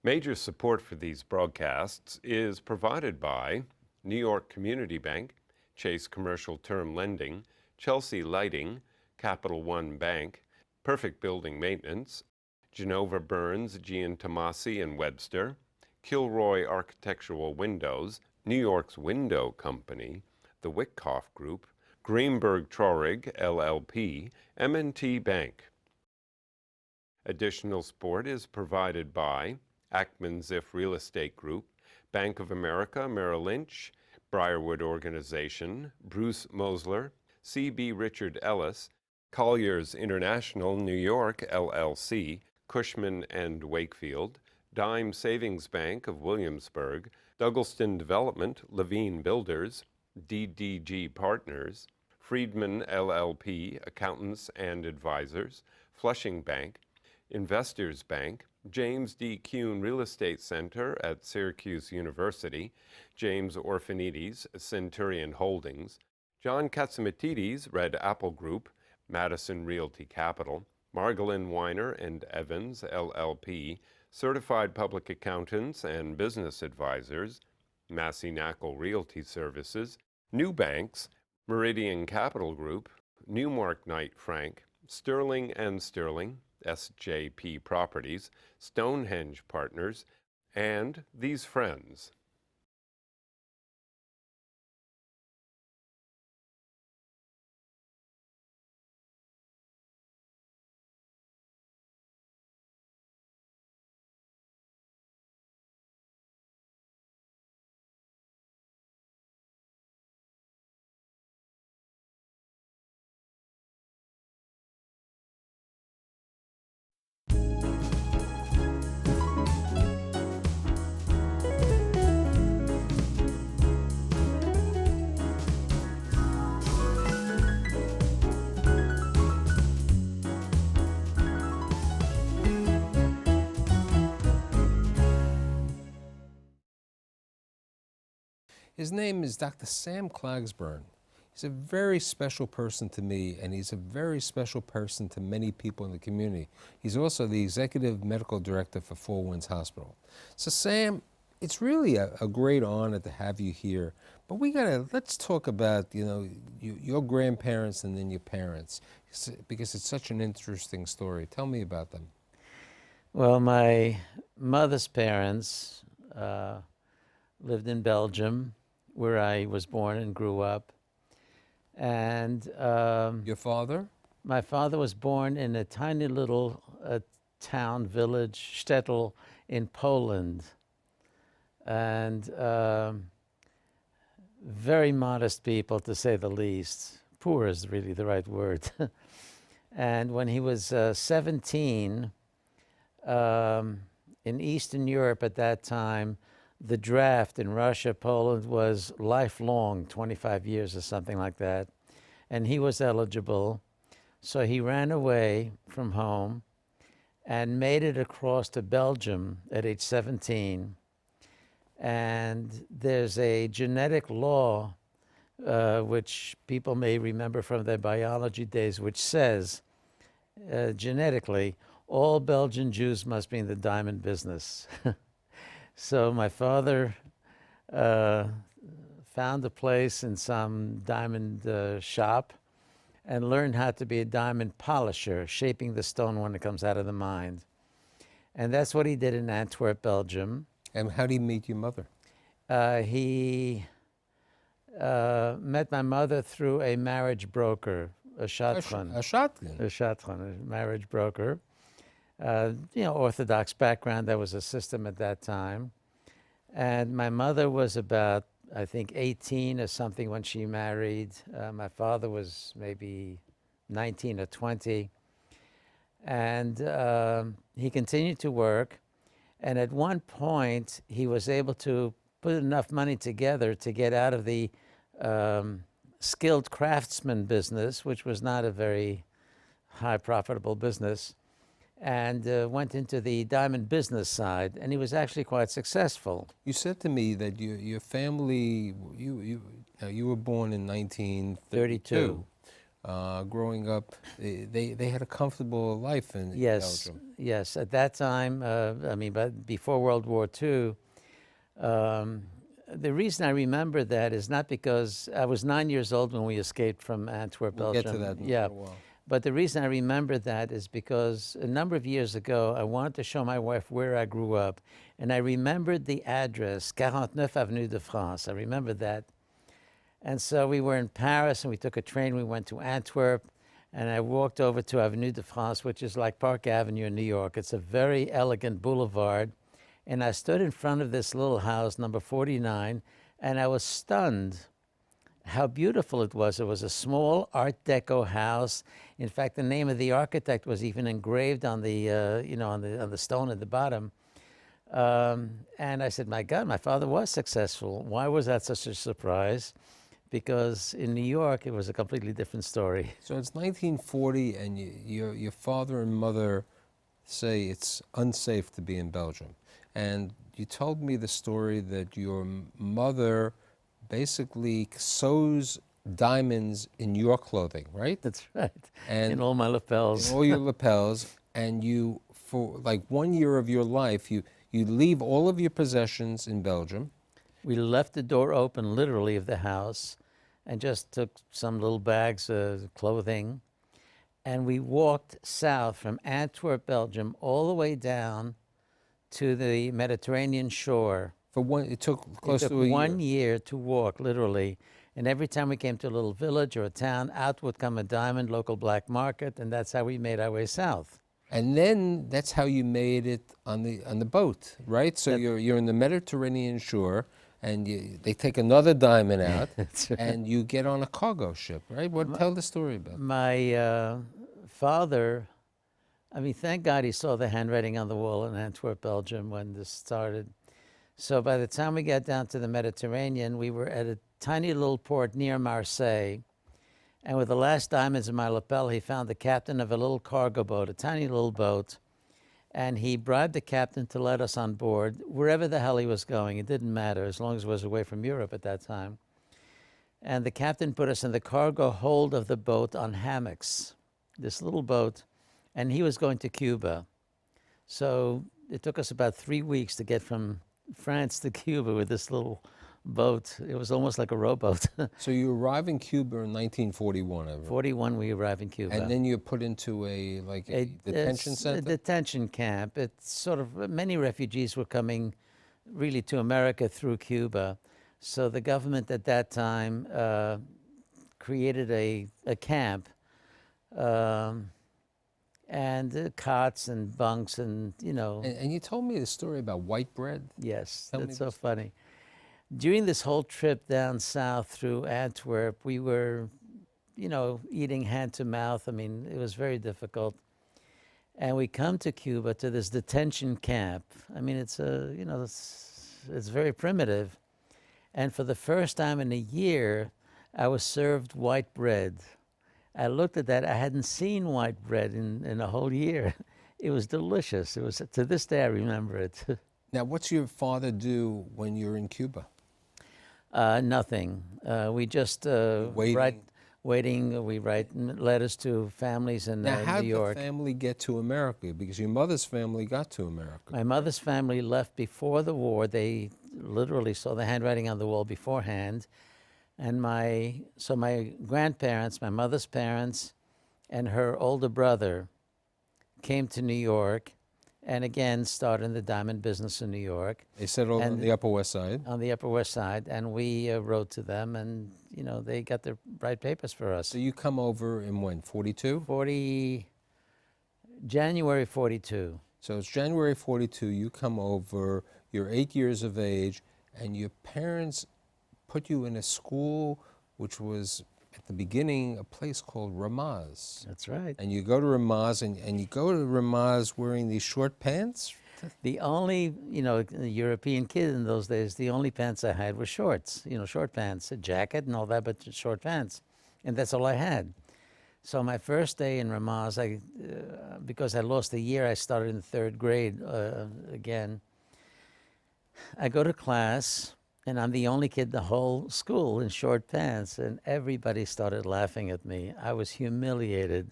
Major support for these broadcasts is provided by New York Community Bank, Chase Commercial Term Lending, Chelsea Lighting, Capital One Bank, Perfect Building Maintenance, Genova Burns, Giantomasi and Webster, Kilroy Architectural Windows, New York's Window Company, the Wyckoff Group, Greenberg Traurig, LLP, M&T Bank. Additional support is provided by Ackman Ziff Real Estate Group, Bank of America, Merrill Lynch, Briarwood Organization, Bruce Mosler, C.B. Richard Ellis, Colliers International New York, LLC, Cushman and Wakefield, Dime Savings Bank of Williamsburg, Douglaston Development, Levine Builders, DDG Partners, Friedman LLP, Accountants and Advisors, Flushing Bank, Investors Bank, James D. Kuhn Real Estate Center at Syracuse University, James Orphanides, Centurion Holdings, John Katsimatidis, Red Apple Group, Madison Realty Capital, Margolin Weiner and Evans, LLP, Certified Public Accountants and Business Advisors, Massey Knackle Realty Services, New Banks, Meridian Capital Group, Newmark Knight Frank, Sterling and Sterling, SJP Properties, Stonehenge Partners, and These Friends. His name is Dr. Sam Klagsbrun. He's a very special person to me, and he's a very special person to many people in the community. He's also the executive medical director for Four Winds Hospital. So Sam, it's really a great honor to have you here, but let's talk about, your grandparents and then your parents, because it's such an interesting story. Tell me about them. Well, my mother's parents lived in Belgium, where I was born and grew up. And your father? My father was born in a tiny little town, village, shtetl in Poland. And very modest people, to say the least. Poor is really the right word. And when he was 17, in Eastern Europe at that time, the draft in Russia, Poland was lifelong, 25 years or something like that. And he was eligible. So he ran away from home and made it across to Belgium at age 17. And there's a genetic law, which people may remember from their biology days, which says, genetically, all Belgian Jews must be in the diamond business. So my father found a place in some diamond shop and learned how to be a diamond polisher, shaping the stone when it comes out of the mine. And that's what he did in Antwerp, Belgium. And how did he meet your mother? He met my mother through a marriage broker, a shadchan. A shadchan? A shadchan, a marriage broker. Orthodox background, that was a system at that time. And my mother was about, I think, 18 or something when she married. My father was maybe 19 or 20. And he continued to work. And at one point, he was able to put enough money together to get out of the skilled craftsman business, which was not a very high profitable business, and went into the diamond business side, and he was actually quite successful. You said to me that your family, you were born in 1932. growing up, they had a comfortable life in Yes, Belgium. yes. At that time, I mean, but before World War II, the reason I remember that is not because I was 9 years old when we escaped from Antwerp, We'll Belgium. get to that in a Yeah, little while. but the reason I remember that is because a number of years ago, I wanted to show my wife where I grew up, and I remembered the address, 49 Avenue de France. I remember that. And so we were in Paris, and we took a train. We went to Antwerp, and I walked over to Avenue de France, which is like Park Avenue in New York. It's a very elegant boulevard. And I stood in front of this little house, number 49, and I was stunned how beautiful it was. It was a small Art Deco house. In fact, the name of the architect was even engraved on the, you know, on the stone at the bottom. And I said, my God, my father was successful. Why was that such a surprise? Because in New York, it was a completely different story. So it's 1940, and your father and mother say it's unsafe to be in Belgium. And you told me the story that your mother basically sews diamonds in your clothing, right? That's right. And in all my lapels. in all your lapels, and you, for like 1 year of your life, you leave all of your possessions in Belgium. We left the door open, literally, of the house, and just took some little bags of clothing. And we walked south from Antwerp, Belgium, all the way down to the Mediterranean shore. It took close It took to a 1 year. year to walk, literally. And every time we came to a little village or a town, out would come a diamond, local black market, and that's how we made our way south. And then that's how you made it on the boat, right? So you're in the Mediterranean shore, and they take another diamond out, That's right. and you get on a cargo ship, right? Tell the story about it. My father, I mean, thank God he saw the handwriting on the wall in Antwerp, Belgium when this started. So by the time we got down to the Mediterranean, we were at a tiny little port near Marseille. And with the last diamonds in my lapel, he found the captain of a little cargo boat, a tiny little boat. And he bribed the captain to let us on board, wherever the hell he was going. It didn't matter, as long as it was away from Europe at that time. And the captain put us in the cargo hold of the boat on hammocks, this little boat. And he was going to Cuba. So it took us about 3 weeks to get from France to Cuba with this little boat. It was almost like a rowboat. So you arrive in Cuba in 1941, I remember. 41, we arrived in Cuba. And then you're put into a detention it's center? a detention camp. It's sort of, many refugees were coming really to America through Cuba. So the government at that time created a camp, and cots and bunks and, you know. And you told me the story about white bread. Yes, Tell me that's so this. funny. During this whole trip down south through Antwerp, we were, you know, eating hand to mouth. I mean, it was very difficult. And we come to Cuba to this detention camp. I mean, it's you know, it's very primitive. And for the first time in a year, I was served white bread. I looked at that. I hadn't seen white bread in a whole year. It was delicious. It was, to this day, I remember it. Now, what's your father do when you're in Cuba? Nothing. We just waiting. We write letters to families in Now, how New did York. the family get to America? Because your mother's family got to America. My mother's family left before the war. They literally saw the handwriting on the wall beforehand. And my grandparents, my mother's parents, and her older brother came to New York, and again started in the diamond business in New York. They settled on the Upper West Side. On the Upper West Side, and we wrote to them, and you know, they got the right papers for us. So you come over in when, 42? January 42. So it's January 42, you come over, you're 8 years of age, and your parents put you in a school which was, at the beginning, a place called Ramaz. That's right. And you go to Ramaz, and you go to Ramaz wearing these short pants? The only, you know, European kid in those days, the only pants I had were shorts, you know, short pants, a jacket and all that, but short pants. And that's all I had. So my first day in Ramaz, because I lost a year, I started in the 3rd grade again. I go to class, And I'm the only kid in the whole school in short pants, and everybody started laughing at me. I was humiliated.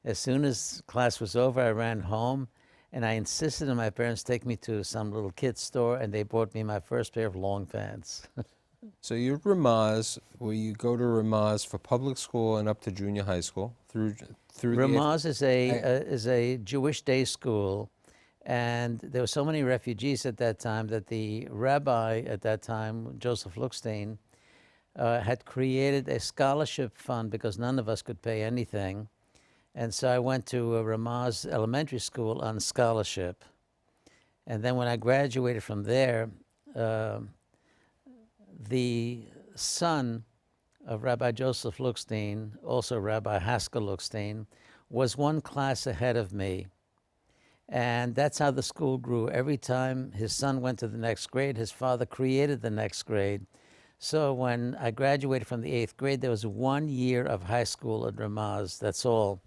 As soon as class was over, I ran home, and I insisted on my parents take me to some little kid's store, and they bought me my first pair of long pants. So you're at Ramaz, where you go to Ramaz for public school and up to junior high school through the Ramaz is a Jewish day school, and there were so many refugees at that time that the rabbi at that time, Joseph Luckstein, had created a scholarship fund because none of us could pay anything. And so I went to Ramaz Elementary School on scholarship. And then when I graduated from there, the son of Rabbi Joseph Luckstein, also Rabbi Haskell Luckstein, was one class ahead of me. And that's how the school grew. Every time his son went to the next grade, his father created the next grade. So when I graduated from the 8th grade, there was 1 year of high school at Ramaz, that's all.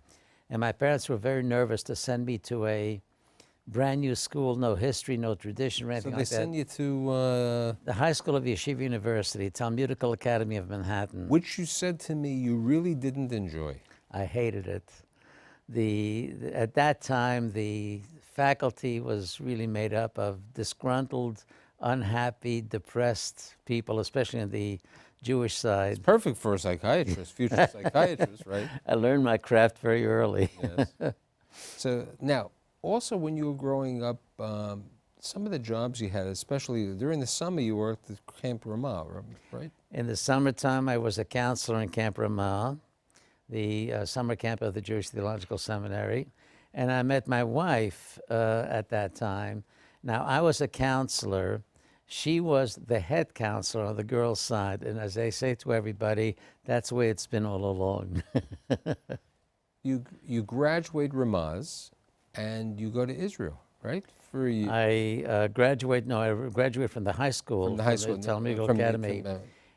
And my parents were very nervous to send me to a brand new school, no history, no tradition or anything like that. So they send you to... The High School of Yeshiva University, Talmudical Academy of Manhattan. Which you said to me you really didn't enjoy. I hated it. At that time, the faculty was really made up of disgruntled, unhappy, depressed people, especially on the Jewish side. Perfect for a psychiatrist, future psychiatrist, right? I learned my craft very early. Yes. So now, also when you were growing up, some of the jobs you had, especially during the summer, you worked at Camp Ramah, right? In the summertime, I was a counselor in Camp Ramah, the summer camp of the Jewish Theological Seminary. And I met my wife at that time. Now, I was a counselor. She was the head counselor on the girls' side. And as I say to everybody, that's the way it's been all along. You graduate Ramaz, and you go to Israel, right? For you. I graduated from the high school, From the high school, the Talmudical Academy.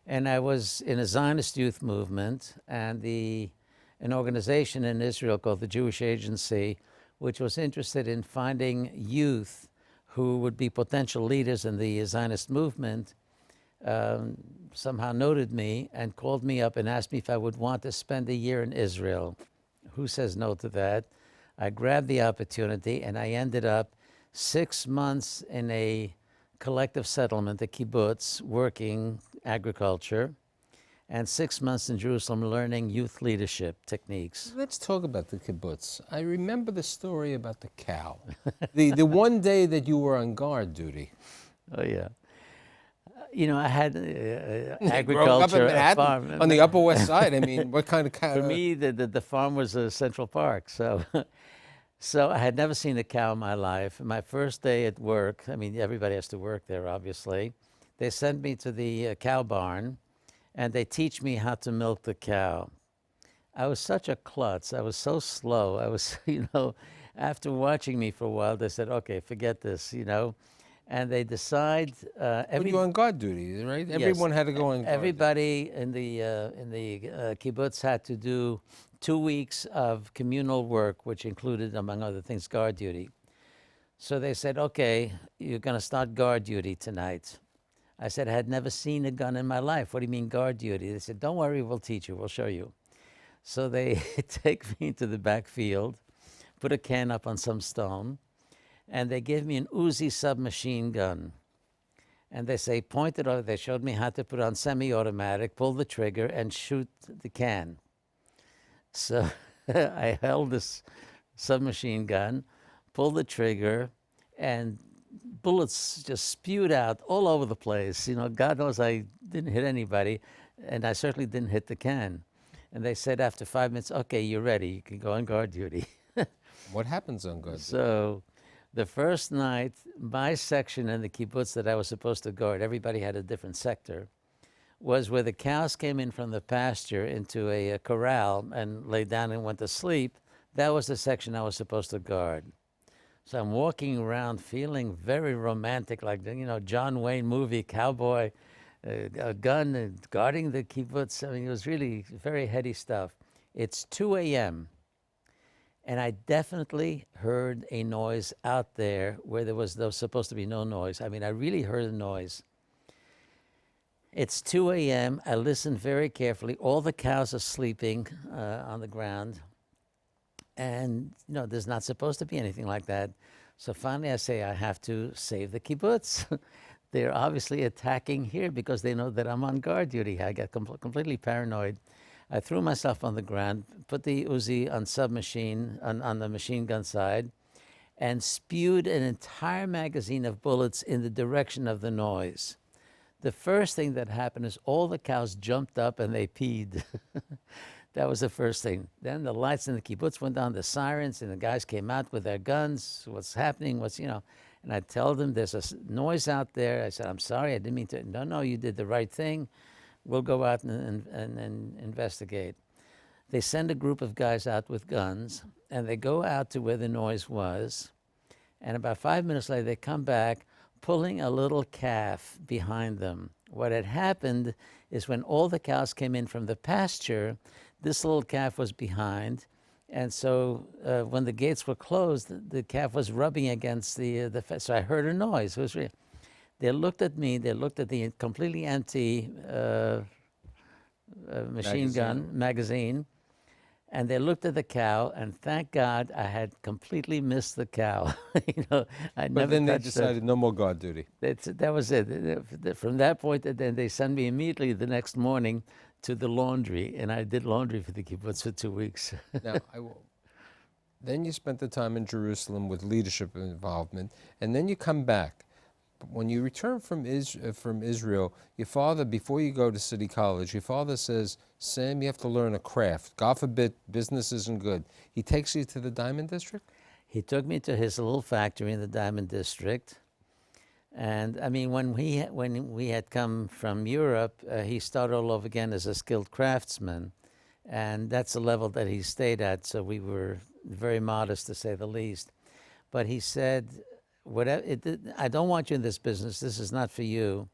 And I was in a Zionist youth movement, and an organization in Israel called the Jewish Agency, which was interested in finding youth who would be potential leaders in the Zionist movement, somehow noted me and called me up and asked me if I would want to spend a year in Israel. Who says no to that? I grabbed the opportunity, and I ended up 6 months in a collective settlement, a kibbutz, working agriculture, and 6 months in Jerusalem learning youth leadership techniques. Let's talk about the kibbutz. I remember the story about the cow. the one day that you were on guard duty. Oh, yeah. You know, I had agriculture, up in farm. on the Upper West Side. I mean, what kind of cow? For me, the farm was Central Park, so... So I had never seen a cow in my life. My first day at work, I mean, everybody has to work there, obviously. They sent me to the cow barn, and they teach me how to milk the cow. I was such a klutz. I was so slow. I was, after watching me for a while, they said, okay, forget this, And they decide... But you were on guard duty, right? Yes, Everyone had to go on guard everybody in the kibbutz had to do 2 weeks of communal work, which included, among other things, guard duty. So they said, okay, you're going to start guard duty tonight. I said, I had never seen a gun in my life. What do you mean guard duty? They said, don't worry, we'll teach you, we'll show you. So they take me into the back field, put a can up on some stone, and they gave me an Uzi submachine gun. And they say, point it over. They showed me how to put on semi-automatic, pull the trigger, and shoot the can. So I held this submachine gun, pulled the trigger, and bullets just spewed out all over the place. God knows I didn't hit anybody, and I certainly didn't hit the can. And they said after 5 minutes, okay, you're ready. You can go on guard duty. What happens on guard duty? So the first night, my section in the kibbutz that I was supposed to guard, everybody had a different sector, was where the cows came in from the pasture into a corral and lay down and went to sleep. That was the section I was supposed to guard. So I'm walking around feeling very romantic, like, John Wayne movie, cowboy, a gun, and guarding the kibbutz. I mean, it was really very heady stuff. It's 2 a.m., and I definitely heard a noise out there where there was supposed to be no noise. I mean, I really heard a noise. It's 2 a.m. I listen very carefully. All the cows are sleeping on the ground. And, there's not supposed to be anything like that. So finally I say, I have to save the kibbutz. They're obviously attacking here because they know that I'm on guard duty. I got completely paranoid. I threw myself on the ground, put the Uzi on submachine, on the machine gun side, and spewed an entire magazine of bullets in the direction of the noise. The first thing that happened is all the cows jumped up and they peed. That was the first thing. Then the lights in the kibbutz went on, the sirens, and the guys came out with their guns. What's happening? And I tell them there's a noise out there. I said, I'm sorry, I didn't mean to. No, you did the right thing. We'll go out and investigate. They send a group of guys out with guns, and they go out to where the noise was. And about 5 minutes later, they come back pulling a little calf behind them. What had happened is when all the cows came in from the pasture, this little calf was behind. And so when the gates were closed, the calf was rubbing against the fence. So I heard a noise. It was real. They looked at me. They looked at the completely empty machine gun magazine. And they looked at the cow, and thank God I had completely missed the cow. But then they decided no more guard duty. That was it. From that point, then they sent me immediately the next morning to the laundry, and I did laundry for the kibbutz for 2 weeks. Now, then you spent the time in Jerusalem with leadership involvement, and then you come back. When you return from Israel, your father, before you go to City College, your father says, Sam, you have to learn a craft. God forbid, business isn't good. He takes you to the Diamond District? He took me to his little factory in the Diamond District. And I mean, when we had come from Europe, he started all over again as a skilled craftsman. And that's the level that he stayed at, so we were very modest, to say the least. But he said, I don't want you in this business. This is not for you.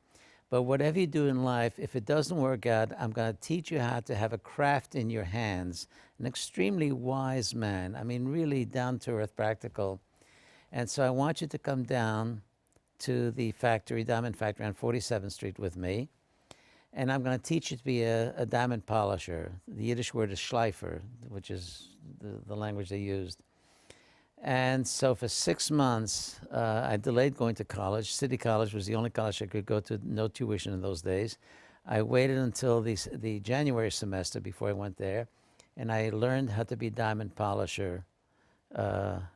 But whatever you do in life, if it doesn't work out, I'm going to teach you how to have a craft in your hands. An extremely wise man. I mean, really down-to-earth, practical. And so I want you to come down to the factory, diamond factory on 47th Street with me. And I'm going to teach you to be a diamond polisher. The Yiddish word is schleifer, which is the language they used. And so for 6 months, I delayed going to college. City College was the only college I could go to, no tuition in those days. I waited until the January semester before I went there, and I learned how to be diamond polisher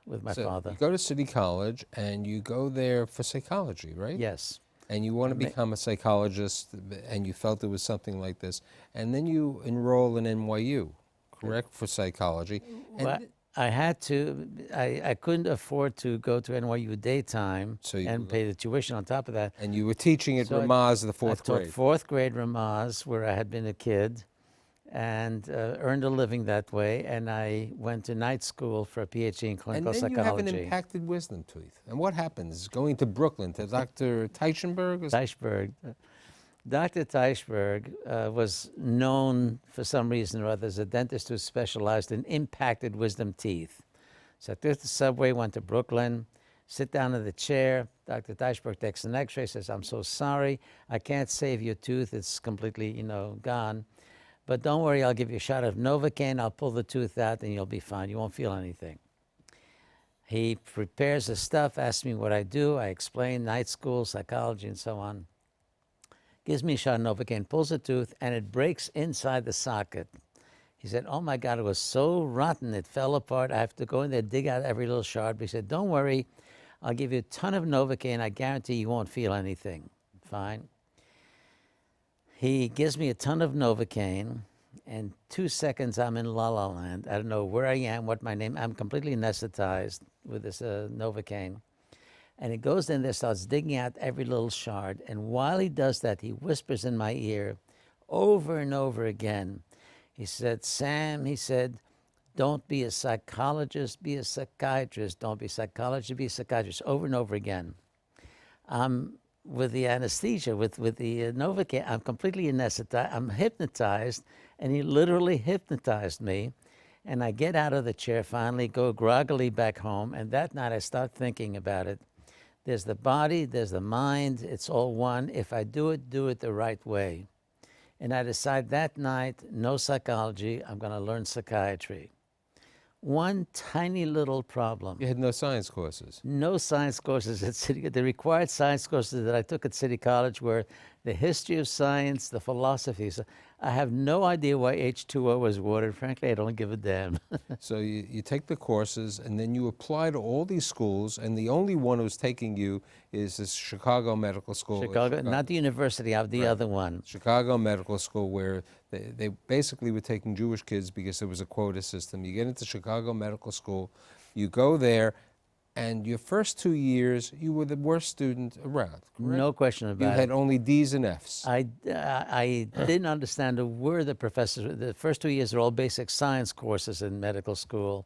with my father. You go to City College, and you go there for psychology, right? Yes. And you want to become a psychologist, and you felt there was something like this. And then you enroll in NYU, correct, for psychology. And I had to. I couldn't afford to go to NYU daytime and pay the tuition on top of that. And you were teaching at Ramaz, the fourth grade. I taught fourth grade Ramaz, where I had been a kid, and earned a living that way. And I went to night school for a PhD in clinical psychology. And then you have an impacted wisdom tooth. And what happens? Going to Brooklyn to Dr. Teichenberg? Teichberg. Dr. Teichberg was known for some reason or other as a dentist who specialized in impacted wisdom teeth. So I took the subway, went to Brooklyn, sit down in the chair. Dr. Teichberg takes an x-ray, says, I'm so sorry, I can't save your tooth. It's completely, gone. But don't worry, I'll give you a shot of Novocaine. I'll pull the tooth out and you'll be fine. You won't feel anything. He prepares the stuff, asks me what I do. I explain night school, psychology, and so on. Gives me a shot of Novocaine, pulls the tooth, and it breaks inside the socket. He said, oh my God, it was so rotten, it fell apart. I have to go in there, dig out every little shard. But he said, don't worry, I'll give you a ton of Novocaine. I guarantee you won't feel anything. Fine. He gives me a ton of Novocaine. In 2 seconds, I'm in La La Land. I don't know where I am, what my name. I'm completely anesthetized with this Novocaine. And he goes in there, starts digging out every little shard. And while he does that, he whispers in my ear over and over again. He said, Sam, he said, don't be a psychologist, be a psychiatrist. Don't be a psychologist, be a psychiatrist. Over and over again. With the anesthesia, with the Novocaine, I'm completely anesthetized. I'm hypnotized, and he literally hypnotized me. And I get out of the chair finally, go groggily back home. And that night I start thinking about it. There's the body, there's the mind, it's all one. If I do it the right way. And I decide that night, no psychology, I'm going to learn psychiatry. One tiny little problem. You had no science courses. No science courses at City. The required science courses that I took at City College were the history of science, the philosophy. So I have no idea why H2O was water. Frankly, I don't give a damn. So you take the courses, and then you apply to all these schools, and the only one who's taking you is this Chicago Medical School. Chicago, not the university, of the other one. Chicago Medical School, where they basically were taking Jewish kids because there was a quota system. You get into Chicago Medical School, you go there, and your first 2 years, you were the worst student around, correct? No question about it. You had only D's and F's. I didn't understand a word the professors. The first 2 years are all basic science courses in medical school.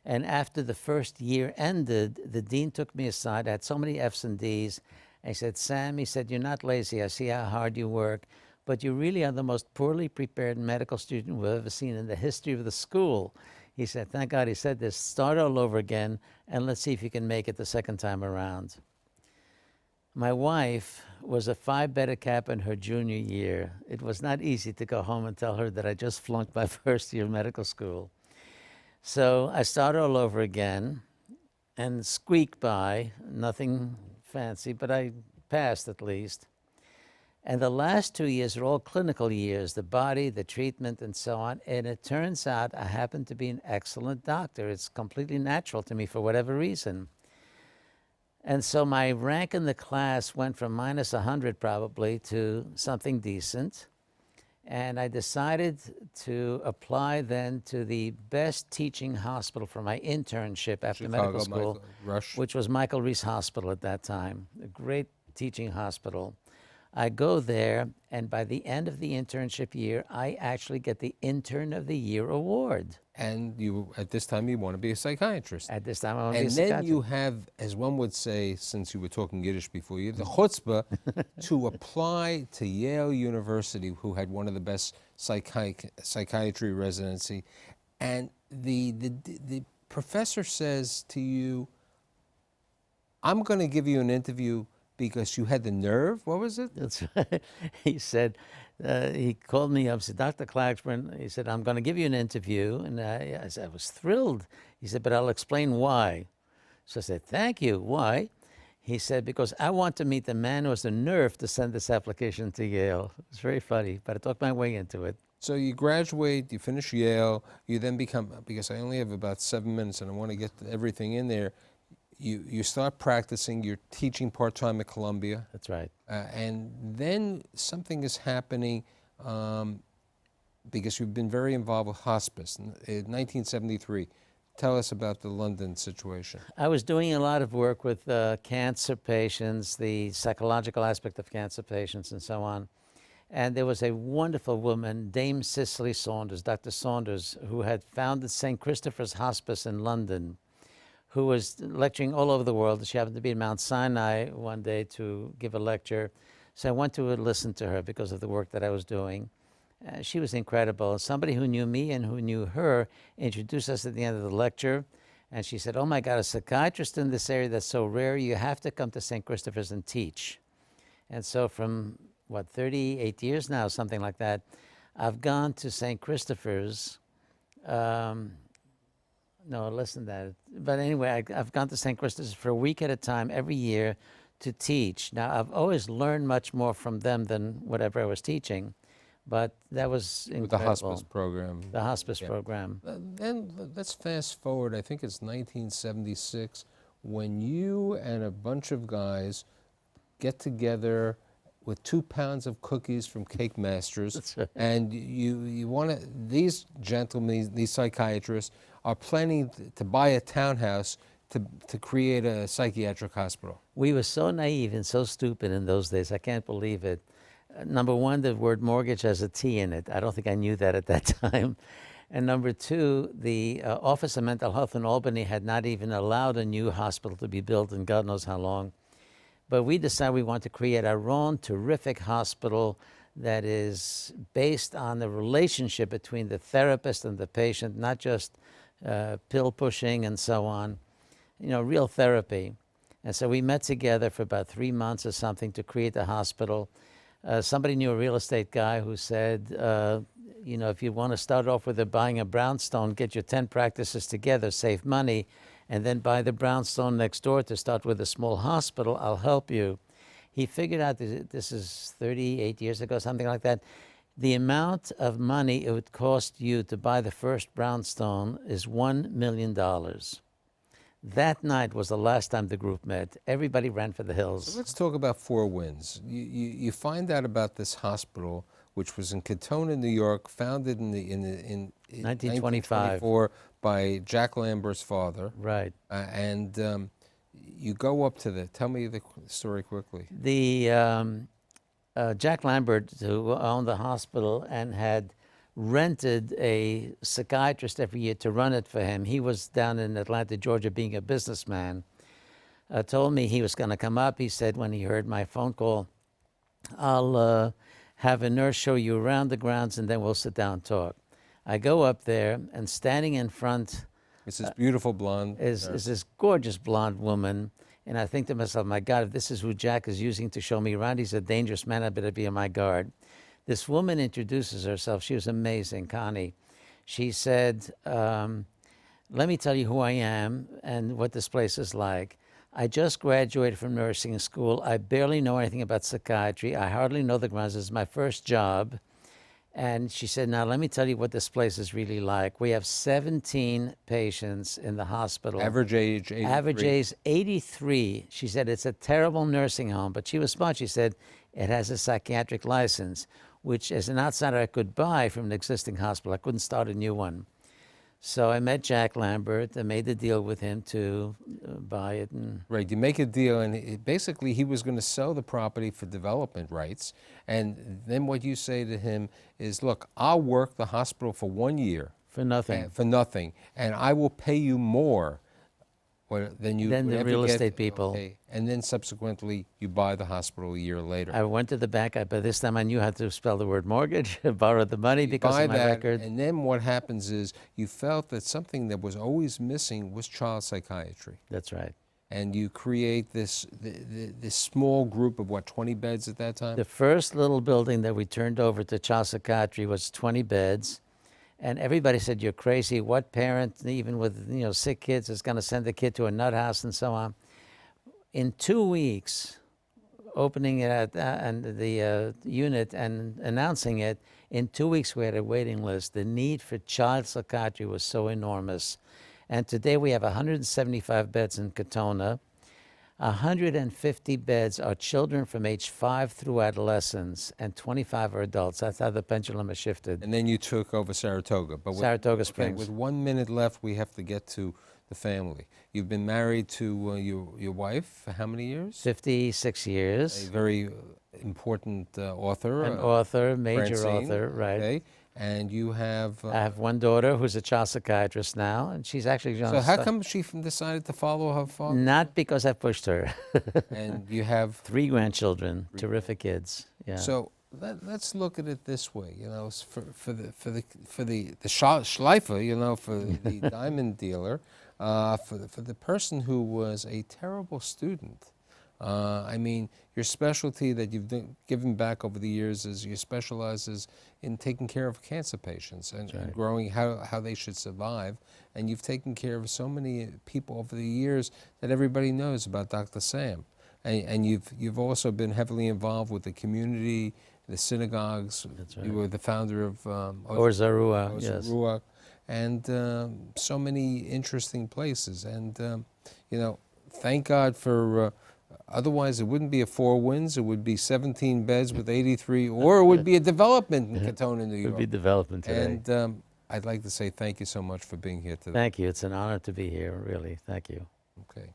And after the first year ended, the dean took me aside. I had so many F's and D's. And he said, Sam, he said, you're not lazy. I see how hard you work. But you really are the most poorly prepared medical student we've ever seen in the history of the school. He said, thank God, he said this, start all over again, and let's see if you can make it the second time around. My wife was a Phi Beta Kappa in her junior year. It was not easy to go home and tell her that I just flunked my first year of medical school. So I started all over again and squeaked by, nothing fancy, but I passed at least. And the last 2 years are all clinical years, the body, the treatment, and so on. And it turns out I happen to be an excellent doctor. It's completely natural to me for whatever reason. And so my rank in the class went from minus 100 probably to something decent. And I decided to apply then to the best teaching hospital for my internship after medical school, which was Michael Reese Hospital at that time, a great teaching hospital. I go there, and by the end of the internship year, I actually get the Intern of the Year award. And you, at this time, you want to be a psychiatrist. At this time, I want to be a And psychiatrist. then you have, as one would say, since you were talking Yiddish before, you have the chutzpah to apply to Yale University, who had one of the best psychiatry residency. And the professor says to you, I'm going to give you an interview because you had the nerve. What was it? That's right. He said, he called me up, said, Dr. Klagsbrun, he said, I'm going to give you an interview. And I was thrilled. He said, but I'll explain why. So I said, thank you. Why? He said, because I want to meet the man who has the nerve to send this application to Yale. It's very funny, but I talked my way into it. So you graduate, you finish Yale, you then become, because I only have about 7 minutes and I want to get everything in there, you start practicing, you're teaching part-time at Columbia. That's right. And then something is happening because you've been very involved with hospice. In 1973, tell us about the London situation. I was doing a lot of work with cancer patients, the psychological aspect of cancer patients and so on. And there was a wonderful woman, Dame Cicely Saunders, Dr. Saunders, who had founded St. Christopher's Hospice in London, who was lecturing all over the world. She happened to be in Mount Sinai one day to give a lecture. So I went to listen to her because of the work that I was doing. She was incredible. Somebody who knew me and who knew her introduced us at the end of the lecture. And she said, oh my God, a psychiatrist in this area that's so rare, you have to come to St. Christopher's and teach. And so from, 38 years now, something like that, I've gone to St. Christopher's. No, less than that. But anyway, I've gone to St. Christopher's for a week at a time every year to teach. Now, I've always learned much more from them than whatever I was teaching, but that was incredible. With the hospice program. The hospice program. Then let's fast forward, I think it's 1976, when you and a bunch of guys get together with 2 pounds of cookies from Cake Masters. That's right. And you want to, these gentlemen, these psychiatrists, are planning to buy a townhouse to create a psychiatric hospital. We were so naive and so stupid in those days. I can't believe it. Number one, the word mortgage has a T in it. I don't think I knew that at that time. And number two, the Office of Mental Health in Albany had not even allowed a new hospital to be built in God knows how long. But we decided we want to create our own terrific hospital that is based on the relationship between the therapist and the patient, not just pill pushing and so on, real therapy. And so we met together for about 3 months or something to create the hospital. Somebody knew a real estate guy who said, you know, if you want to start off with buying a brownstone, get your 10 practices together, save money, and then buy the brownstone next door to start with a small hospital, I'll help you. He figured out, this is 38 years ago, something like that, the amount of money it would cost you to buy the first brownstone is $1 million. That night was the last time the group met. Everybody ran for the hills. So let's talk about Four Winds. You find out about this hospital, which was in Katona, New York, founded in 1924 by Jack Lambert's father. Right. And you go up to tell me the story quickly. The Jack Lambert, who owned the hospital and had rented a psychiatrist every year to run it for him. He was down in Atlanta, Georgia, being a businessman. Told me he was going to come up. He said when he heard my phone call, I'll have a nurse show you around the grounds and then we'll sit down and talk. I go up there, and standing in front is this beautiful blonde is this gorgeous blonde woman. And I think to myself, my God, if this is who Jack is using to show me around, he's a dangerous man. I better be on my guard. This woman introduces herself. She was amazing, Connie. She said, let me tell you who I am and what this place is like. I just graduated from nursing school. I barely know anything about psychiatry. I hardly know the grounds. This is my first job. And she said, now let me tell you what this place is really like. We have 17 patients in the hospital. Average age 83. Average age 83. She said, it's a terrible nursing home. But she was smart. She said, it has a psychiatric license, which as an outsider I could buy from an existing hospital. I couldn't start a new one. So I met Jack Lambert and made the deal with him to buy it. And right, you make a deal, and basically he was going to sell the property for development rights. And then what you say to him is, look, I'll work the hospital for 1 year. for nothing. For nothing. And I will pay you more than you Than would the ever real get. estate people. Okay. And then subsequently you buy the hospital a year later. I went to the bank. By this time I knew how to spell the word mortgage, borrowed the money because buy of my that, record. and then what happens is you felt that something that was always missing was child psychiatry. That's right. And you create this small group of, what, 20 beds at that time? The first little building that we turned over to child psychiatry was 20 beds. And everybody said, you're crazy. What parent, even with sick kids, is going to send a kid to a nut house and so on? In 2 weeks, opening it at and the unit and announcing it, in 2 weeks we had a waiting list. The need for child psychiatry was so enormous. And today we have 175 beds in Katona. 150 beds are children from age 5 through adolescents, and 25 are adults. That's how the pendulum has shifted. And then you took over Saratoga. But Saratoga Springs. With 1 minute left, we have to get to the family. You've been married to your wife for how many years? 56 years. A very important author. An author, major Francine, author, right. Okay. And you have... I have one daughter who's a child psychiatrist now, and she's actually... So how come she decided to follow her father? Not because I pushed her. And you have... 3 grandchildren, terrific kids. Yeah. So let's look at it this way, for the schleifer, for the diamond dealer, for the person who was a terrible student. I mean, your specialty that you've given back over the years is you specializes in taking care of cancer patients and growing how they should survive. And you've taken care of so many people over the years that everybody knows about Dr. Sam. And you've also been heavily involved with the community, the synagogues. That's right. You were the founder of Or Zarua, yes. Ruach, and so many interesting places. And, thank God for... otherwise, it wouldn't be a Four Winds. It would be 17 beds with 83, or it would be a development in Katona, New York. It would be development today. And I'd like to say thank you so much for being here today. Thank you. It's an honor to be here, really. Thank you. Okay.